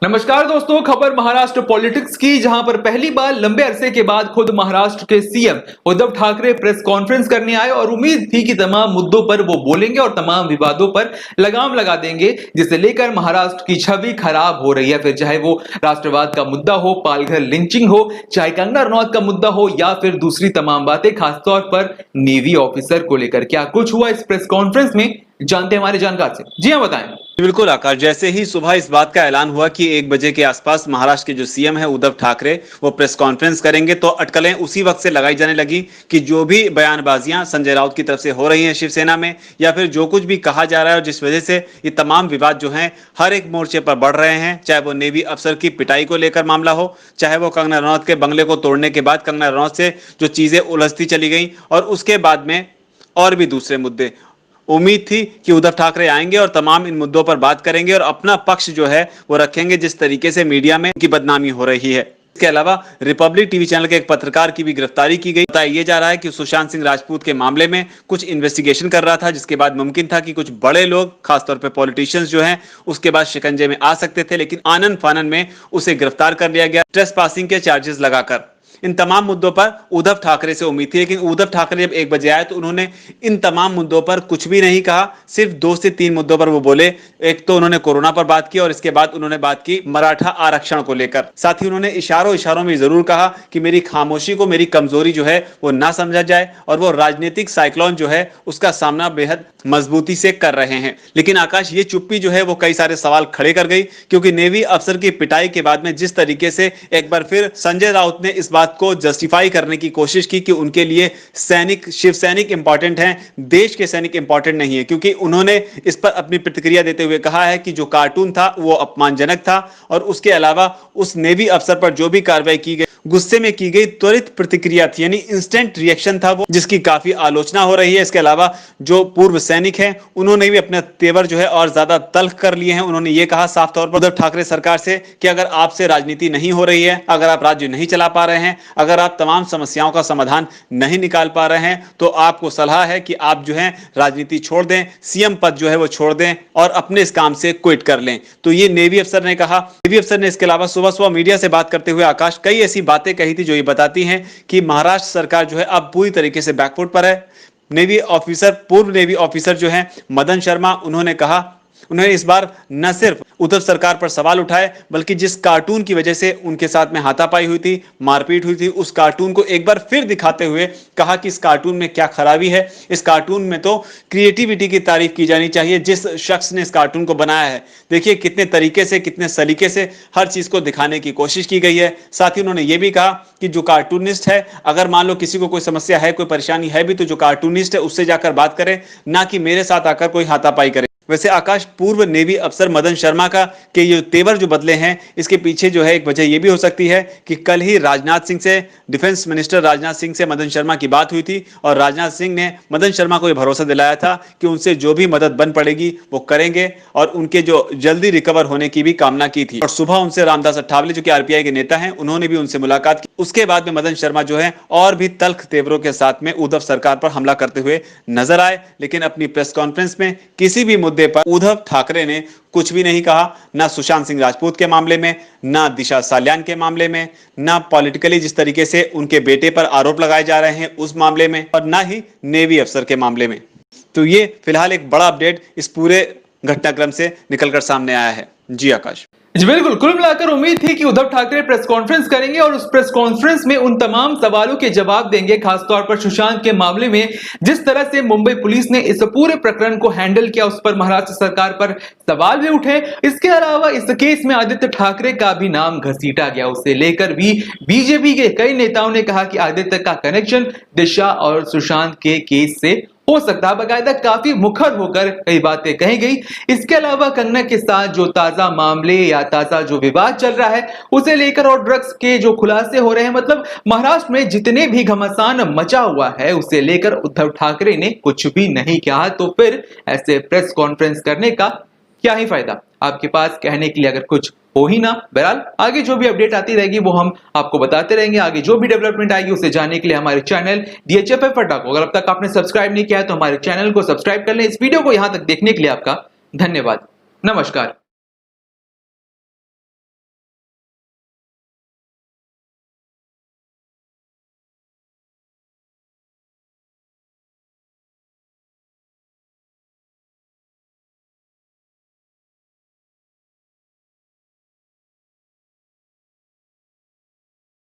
नमस्कार दोस्तों, खबर महाराष्ट्र पॉलिटिक्स की, जहां पर पहली बार लंबे अरसे के बाद खुद महाराष्ट्र के CM Uddhav Thackeray press conference करने आए और उम्मीद थी कि तमाम मुद्दों पर वो बोलेंगे और तमाम विवादों पर लगाम लगा देंगे, जिसे लेकर महाराष्ट्र की छवि खराब हो रही है। फिर चाहे वो राष्ट्रवाद का मुद्दा हो, पालघर लिंचिंग हो, चाहे कंगना रनौत का मुद्दा हो या फिर दूसरी तमाम बातें, खासतौर पर नेवी ऑफिसर को लेकर। क्या कुछ हुआ इस प्रेस कॉन्फ्रेंस में, जानते हैं हमारे जानकार से। जी हाँ, बताएं। बिल्कुल आकाश, जैसे ही सुबह इस बात का ऐलान हुआ कि 1 बजे के आसपास महाराष्ट्र के जो सीएम है उद्धव ठाकरे वो प्रेस कॉन्फ्रेंस करेंगे, तो अटकलें उसी वक्त से लगाई जाने लगी कि जो भी बयानबाजियां संजय राउत की तरफ से हो रही हैं शिवसेना में, या फिर जो कुछ भी कहा जा रहा है और जिस वजह से ये तमाम विवाद जो हैं हर एक मोर्चे पर बढ़ रहे हैं, चाहे वो नेवी अफसर की पिटाई को लेकर मामला हो, चाहे वो कंगना रनौत के बंगले को तोड़ने के बाद कंगना रनौत से जो चीजें उलझती चली गई, और उसके बाद में और भी दूसरे मुद्दे। उम्मीद थी कि उद्धव ठाकरे आएंगे और तमाम इन मुद्दों पर बात करेंगे और अपना पक्ष जो है वो रखेंगे, जिस तरीके से मीडिया में उनकी बदनामी हो रही है। इसके अलावा रिपब्लिक टीवी चैनल के एक पत्रकार की भी गिरफ्तारी की गई। बताया जा रहा है कि सुशांत सिंह राजपूत के मामले में कुछ इन्वेस्टिगेशन कर रहा था, जिसके बाद मुमकिन था कि कुछ बड़े लोग, खासतौर पर पॉलिटिशियंस जो हैं, उसके बाद शिकंजे में आ सकते थे, लेकिन आनन फानन में उसे गिरफ्तार कर लिया गया ट्रेसपासिंग के चार्जेस लगाकर। इन तमाम मुद्दों पर उद्धव ठाकरे से उम्मीद थी, लेकिन उद्धव ठाकरे जब 1 बजे आए तो उन्होंने इन तमाम मुद्दों पर कुछ भी नहीं कहा। सिर्फ 2 से 3 मुद्दों पर वो बोले। एक तो उन्होंने कोरोना पर बात की और इसके बाद उन्होंने बात की मराठा आरक्षण को लेकर। साथ ही उन्होंने इशारों में जरूर कहा कि मेरी खामोशी को मेरी कमजोरी जो है वो ना समझा जाए, और वो राजनीतिक साइक्लोन जो है उसका सामना बेहद मजबूती से कर रहे हैं। लेकिन आकाश, ये चुप्पी जो है वो कई सारे सवाल खड़े कर गई, क्योंकि नेवी अफसर की पिटाई के बाद में जिस तरीके से एक बार फिर संजय राउत ने इस बात को जस्टिफाई करने की कोशिश की कि उनके लिए सैनिक, शिव सैनिक इंपॉर्टेंट हैं, देश के सैनिक इंपॉर्टेंट नहीं है, क्योंकि उन्होंने इस पर अपनी प्रतिक्रिया देते हुए कहा है कि जो कार्टून था वो अपमानजनक था, और उसके अलावा उस नेवी अफसर पर जो भी कार्रवाई की गई गुस्से में की गई त्वरित प्रतिक्रिया थी, यानी इंस्टेंट रिएक्शन था वो, जिसकी काफी आलोचना हो रही है। इसके अलावा जो पूर्व सैनिक हैं उन्होंने भी अपने तेवर जो है और ज्यादा तल्ख कर लिए हैं। उन्होंने ये कहा साफ तौर पर उद्धव ठाकरे सरकार से कि अगर आपसे राजनीति नहीं हो रही है, अगर आप राज्य नहीं चला पा रहे हैं, अगर आप तमाम समस्याओं का समाधान नहीं निकाल पा रहे हैं, तो आपको सलाह है कि आप जो है राजनीति छोड़ दें, सीएम पद जो है वो छोड़ दें और अपने इस काम से क्विट कर लें। तो ये नेवी अफसर ने कहा। नेवी अफसर ने इसके अलावा सुबह मीडिया से बात करते हुए आकाश कई ऐसी बातें कही थी जो ये बताती हैं कि महाराष्ट्र सरकार जो है अब पूरी तरीके से बैकफुट पर है। नेवी ऑफिसर, पूर्व नेवी ऑफिसर जो है मदन शर्मा, उन्होंने कहा, उन्होंने इस बार न सिर्फ उद्धव सरकार पर सवाल उठाए, बल्कि जिस कार्टून की वजह से उनके साथ में हाथापाई हुई थी, मारपीट हुई थी, उस कार्टून को एक बार फिर दिखाते हुए कहा कि इस कार्टून में क्या खराबी है। इस कार्टून में तो क्रिएटिविटी की तारीफ की जानी चाहिए जिस शख्स ने इस कार्टून को बनाया है। देखिए कितने तरीके से, कितने सलीके से हर चीज को दिखाने की कोशिश की गई है। साथ ही उन्होंने ये भी कहा कि जो कार्टूनिस्ट है, अगर मान लो किसी को कोई समस्या है, कोई परेशानी है भी, तो जो कार्टूनिस्ट है उससे जाकर बात करें, ना कि मेरे साथ आकर कोई हाथापाई करे। वैसे आकाश, पूर्व नेवी अफसर मदन शर्मा का के ये तेवर जो बदले हैं, इसके पीछे जो है एक वजह ये भी हो सकती है कि कल ही राजनाथ सिंह से, डिफेंस मिनिस्टर राजनाथ सिंह से मदन शर्मा की बात हुई थी, और राजनाथ सिंह ने मदन शर्मा को यह भरोसा दिलाया था कि उनसे जो भी मदद बन पड़ेगी वो करेंगे, और उनके जो जल्दी रिकवर होने की भी कामना की थी। और सुबह उनसे रामदास अठावले जो कि आरपीआई के नेता हैं, उन्होंने भी उनसे मुलाकात की। उसके बाद में मदन शर्मा जो है और भी तल्ख तेवरों के साथ में उद्धव सरकार पर हमला करते हुए नजर आए, लेकिन अपनी प्रेस कॉन्फ्रेंस में किसी भी मुद्दे पर उद्धव ठाकरे ने कुछ भी नहीं कहा। ना सुशांत सिंह राजपूत के मामले में, ना दिशा साल्यान के मामले में, ना पॉलिटिकली जिस तरीके से उनके बेटे पर आरोप लगाए जा रहे हैं उस मामले में, और ना ही नेवी अफसर के मामले में। तो ये फिलहाल एक बड़ा अपडेट इस पूरे घटनाक्रम से निकलकर सामने आया है। जी आकाश। जी बिल्कुल, कुल मिलाकर उम्मीद थी कि उद्धव ठाकरे प्रेस कॉन्फ्रेंस करेंगे और उस प्रेस कॉन्फ्रेंस में उन तमाम सवालों के जवाब देंगे, खासतौर पर सुशांत के मामले में जिस तरह से मुंबई पुलिस ने इस पूरे प्रकरण को हैंडल किया, उस पर महाराष्ट्र सरकार पर सवाल भी उठे। इसके अलावा इस केस में आदित्य ठाकरे का भी नाम घसीटा गया। उसे लेकर भी बीजेपी के कई नेताओं ने कहा कि आदित्य का कनेक्शन दिशा और सुशांत के केस से हो सकता है। बाकायदा काफी मुखर होकर कई बातें कही गई। इसके अलावा कंगना के साथ जो ताजा मामले या ताजा जो विवाद चल रहा है उसे लेकर और ड्रग्स के जो खुलासे हो रहे हैं, मतलब महाराष्ट्र में जितने भी घमासान मचा हुआ है उसे लेकर उद्धव ठाकरे ने कुछ भी नहीं कहा। तो फिर ऐसे प्रेस कॉन्फ्रेंस करने का क्या ही फायदा, आपके पास कहने के लिए अगर कुछ हो ही ना। बहरहाल आगे जो भी अपडेट आती रहेगी वो हम आपको बताते रहेंगे। आगे जो भी डेवलपमेंट आएगी उसे जानने के लिए हमारे चैनल DHFF अड्डा को अगर अब तक आपने सब्सक्राइब नहीं किया है तो हमारे चैनल को सब्सक्राइब कर लें। इस वीडियो को यहां तक देखने के लिए आपका धन्यवाद। नमस्कार।